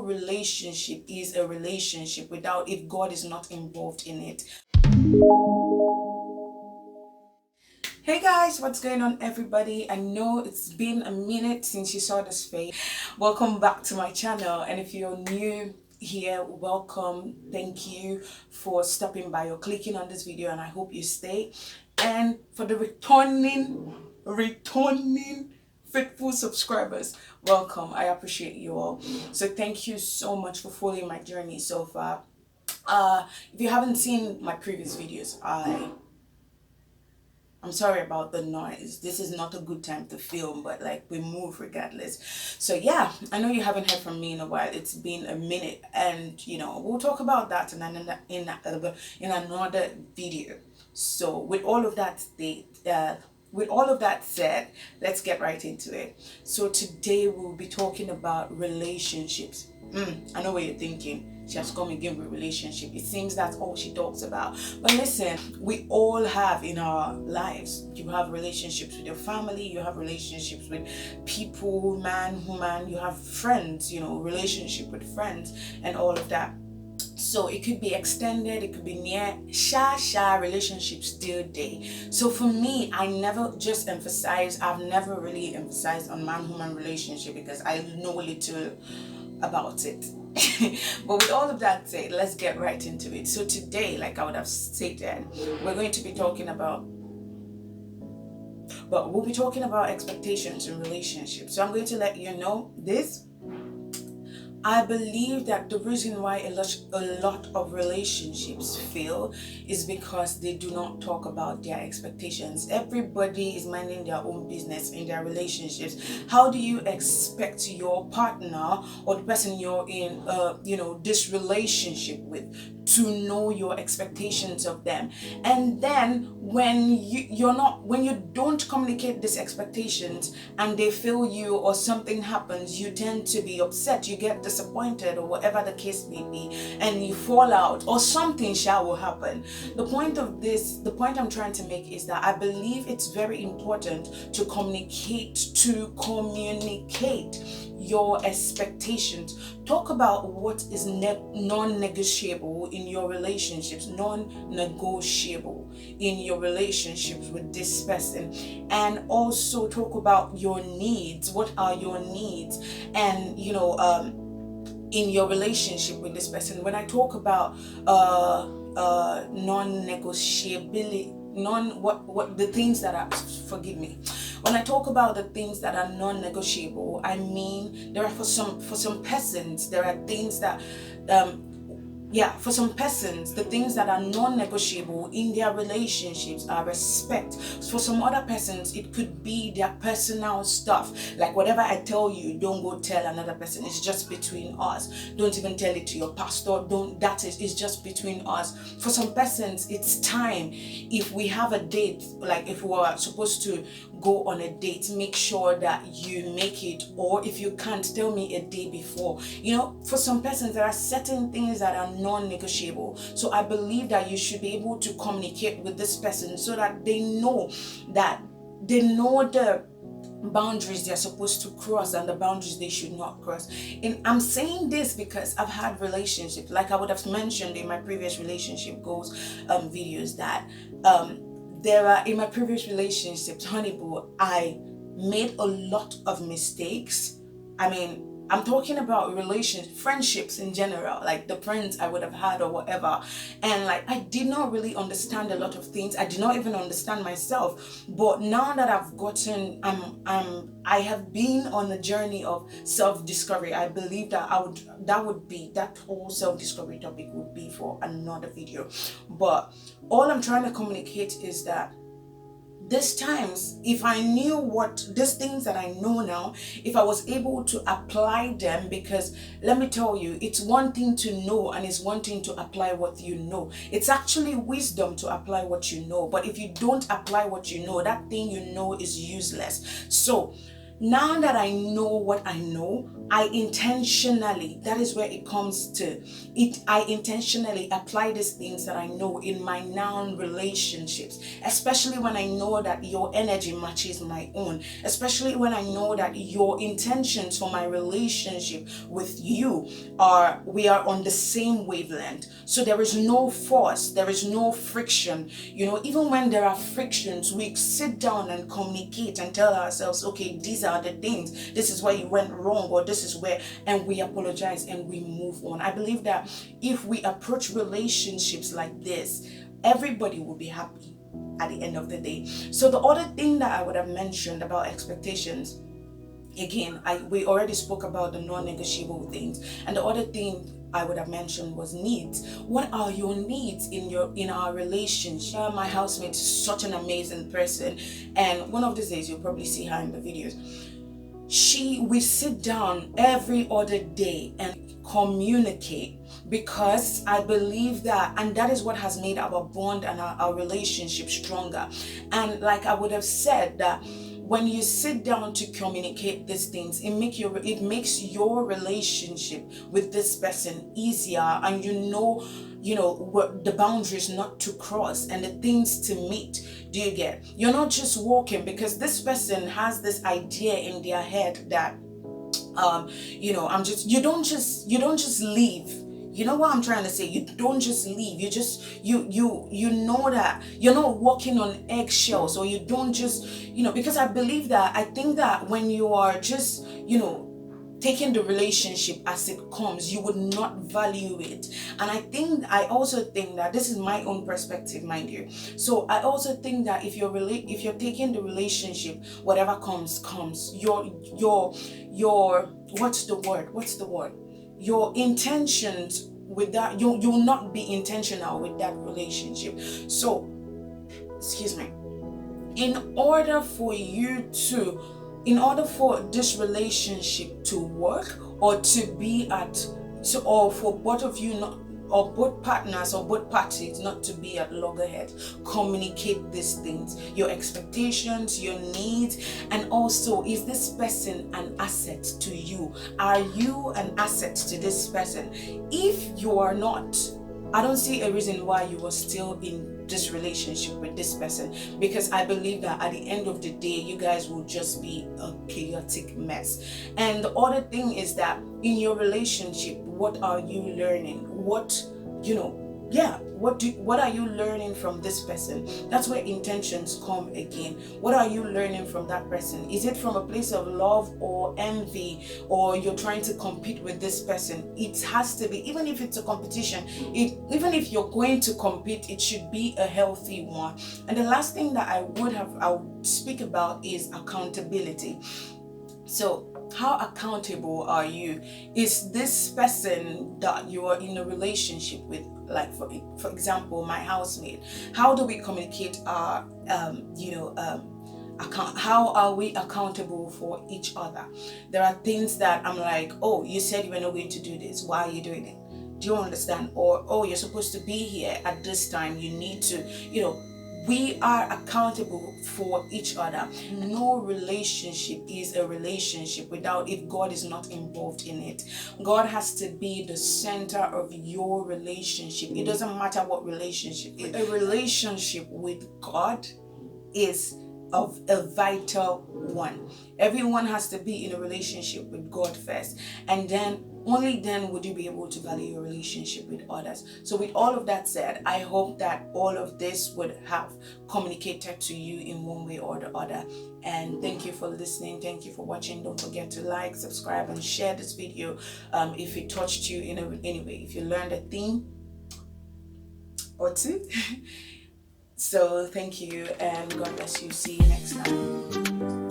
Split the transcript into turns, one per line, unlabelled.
relationship is a relationship without if God is not involved in it. Hey guys, what's going on everybody? I know it's been a minute since you saw this face. Welcome back to my channel, and if you're new here, welcome. Thank you for stopping by or clicking on this video, and I hope you stay. And for the returning faithful subscribers, welcome. I appreciate you all. So thank you so much for following my journey so far. If you haven't seen my previous videos, I'm sorry about the noise. This is not a good time to film, but like we move regardless. So yeah, I know you haven't heard from me in a while. It's been a minute, and you know we'll talk about that in another video. So with all of that said, let's get right into it. So today we'll be talking about relationships. I know what you're thinking. She has come again with relationship. It seems that's all she talks about. But listen, we all have in our lives. You have relationships with your family. You have relationships with people, man, woman. You have friends, relationship with friends and all of that. So it could be extended, it could be near, relationships still there. So for me, I've never really emphasized on man-woman relationship because I know little about it. But with all of that said, let's get right into it. So today, like I would have stated, we'll be talking about expectations in relationships. So I'm going to let you know this. I believe that the reason why a lot of relationships fail is because they do not talk about their expectations. Everybody is minding their own business in their relationships. How do you expect your partner or the person you're in, this relationship with to know your expectations of them? And then when you don't communicate these expectations and they fail you or something happens, you tend to be upset, you get disappointed or whatever the case may be, and you fall out or something will happen. The point I'm trying to make is that I believe it's very important to communicate your expectations. Talk about what is non-negotiable in your relationships, non-negotiable in your relationships with this person, and also talk about your needs. What are your needs? And in your relationship with this person. When I talk about non-negotiability, the things that are, forgive me, when I talk about the things that are non-negotiable, I mean there are for some persons there are things that for some persons, the things that are non-negotiable in their relationships are respect. For some other persons, it could be their personal stuff. Like whatever I tell you, don't go tell another person. It's just between us. Don't even tell it to your pastor. It's just between us. For some persons, it's time. If we have a date, like if we are supposed to go on a date, make sure that you make it, or if you can't, tell me a day before. For some persons, there are certain things that are non-negotiable. So I believe that you should be able to communicate with this person so that they know the boundaries they're supposed to cross and the boundaries they should not cross. And I'm saying this because I've had relationships, like I would have mentioned in my previous relationship goals videos, that there are, in my previous relationships, Honeyboo, I made a lot of mistakes. I mean, I'm talking about friendships in general, like the friends I would have had or whatever. And like, I did not really understand a lot of things. I did not even understand myself. But now that I've gotten, I have been on a journey of self-discovery. I believe that that whole self-discovery topic would be for another video. But all I'm trying to communicate is that these times, if I knew these things that I know now, if I was able to apply them, because let me tell you, it's one thing to know and it's one thing to apply what you know. It's actually wisdom to apply what you know. But if you don't apply what you know, that thing you know is useless. So now that I know what I know, I intentionally, that is where it comes to it, I intentionally apply these things that I know in my now relationships, especially when I know that your energy matches my own, especially when I know that your intentions for my relationship with you we are on the same wavelength. So there is no force, there is no friction. Even when there are frictions, we sit down and communicate and tell ourselves, okay, these are the things, this is where you went wrong, or this is where, and we apologize and we move on. I believe that if we approach relationships like this, everybody will be happy at the end of the day. So the other thing that I would have mentioned about expectations, again, we already spoke about the non-negotiable things, and the other thing I would have mentioned was needs. What are your needs in our relationship? My housemate is such an amazing person, and one of these days you'll probably see her in the videos. We sit down every other day and communicate, because I believe that, and that is what has made our bond and our relationship stronger. And like I would have said, that when you sit down to communicate these things, it makes your relationship with this person easier, and what the boundaries not to cross and the things to meet. Do you get? You're not just walking, because this person has this idea in their head that you don't just leave. You know what I'm trying to say? You don't just leave. You know that you're not walking on eggshells, or you don't just, because I think that when you are just, taking the relationship as it comes, you would not value it. And I also think that this is my own perspective, mind you. So I also think that if you're taking the relationship, whatever comes, your what's the word? Your intentions with that, you'll not be intentional with that relationship. So, excuse me. In order for this relationship to work, or for both of you not, or both partners or both parties not to be at loggerheads, communicate these things, your expectations, your needs, and also, is this person an asset to you? Are you an asset to this person? If you are not, I don't see a reason why you are still in this relationship with this person, because I believe that at the end of the day, you guys will just be a chaotic mess. And the other thing is that in your relationship, what are you learning? What are you learning from this person? That's where intentions come again. What are you learning from that person? Is it from a place of love or envy, or you're trying to compete with this person? It has to be, even if it's a competition, even if you're going to compete, it should be a healthy one. And the last thing that I would speak about is accountability. So, how accountable are you? Is this person that you are in a relationship with, like for example, my housemate, how do we communicate our how are we accountable for each other? There are things that I'm like, oh, you said you were not going to do this, why are you doing it? Do you understand? Or, oh, you're supposed to be here at this time, you need to, we are accountable for each other. No relationship is a relationship if God is not involved in it. God has to be the center of your relationship. It doesn't matter what relationship it is. A relationship with God is of a vital one. Everyone has to be in a relationship with God first, and then only then would you be able to value your relationship with others. So with all of that said, I hope that all of this would have communicated to you in one way or the other. And thank you for listening. Thank you for watching. Don't forget to like, subscribe, and share this video if it touched you in any way, if you learned a thing or two. So thank you, and God bless you. See you next time.